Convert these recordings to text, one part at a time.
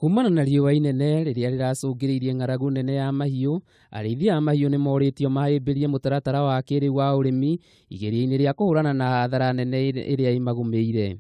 Kuumana na riua inene riria riracungiririe ng'aragu nene ya mahiu, arithia a mahiu nimoritio mahimbirie mũtaratara wa kìrìu wa urimi igeria-inĩ rĩa kũhũrana na hathara nene iria imagumĩire.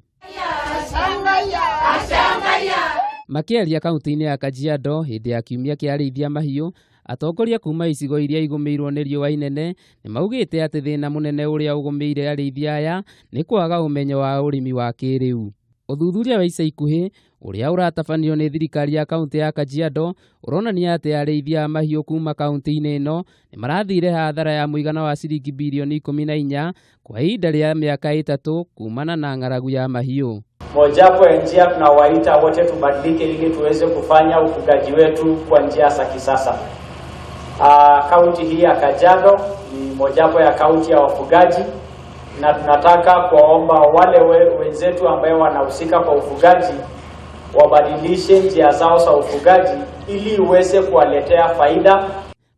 Makiaria kaunti-inĩ ya Kajiado hĩndĩ ya kiumia kĩa arithia mahiu, atongoria kuuma icigo iria igumĩirwo nĩ riua inene nimaugite atĩ thĩna mũnene ũrĩa ũgũmĩire arithia aya nĩ kwaga ũmenyo wa urimi wa kìrìu. Ũthuthuria wa ica ikuhĩ ũrĩa ũratabanio nĩ thirikari ya kaunti ya Kajiado ũronania atĩ arĩithia a mahiũ kuma kaunti-inĩ ĩno nĩ marathire hathara ya mũigana wa ciringi bilioni 14 kwa ihinda rĩa mĩaka 3 kuumana na ng'aragu ya mahiũ. Mojawapo ya njia tunawaita wote tubadilike ili tuweze kufanya ufugaji wetu kwa njia za kisasa. Kaunti hii ya Kajiado ni mojawapo ya kaunti ya wafugaji, na tunataka kuwaomba wale wenzetu ambao wanahusika kwa ufugaji wabadilishe njia zao za ufugaji ili uweze kuwaletea faida.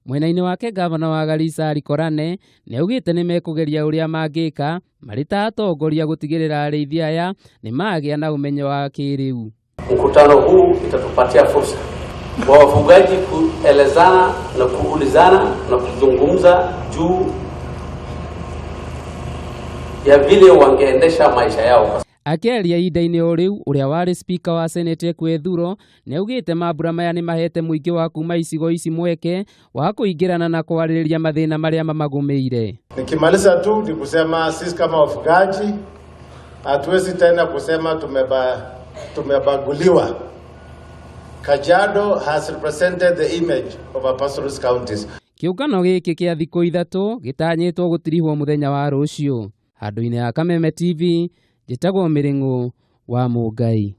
Mwena-inĩ wake gavana wa Garissa Arikorane nĩaugĩte nĩ mekũgeria ũrĩa mangĩka marĩ ta atongoria gũtigĩrĩra arĩithia aya nĩ magĩa na umenyo wa kìrìu. Mkutano huu itatupatia fursa kwa wafugaji kuelezana na kuulizana na kuzungumza juu ya vile wangeendesha maisha yao. Akiaria ihinda-inĩ o rĩu ũrĩa warĩ speaker wa Senate Kwethuro nĩaugĩte mambura maya nĩ mahete mũingĩ wa kuma icigo ici mweke wa kũingĩrana na kwarĩrĩria mathĩna marĩa mamagũmĩire. Nikimaliza tu ni kusema sisi kama wafugaji hatuwezi tena kusema tumebaguliwa. Kajiado has represented the image of our pastoralist counties. Kĩũngano gĩkĩ kĩa thikũ ithatũ gĩtanyĩtwo gũtirihwo mũthenya wa rũciũ. Handũ-inĩ ya Kameme TV, njĩtagwo Mĩrĩng'ũ wa Mũngai.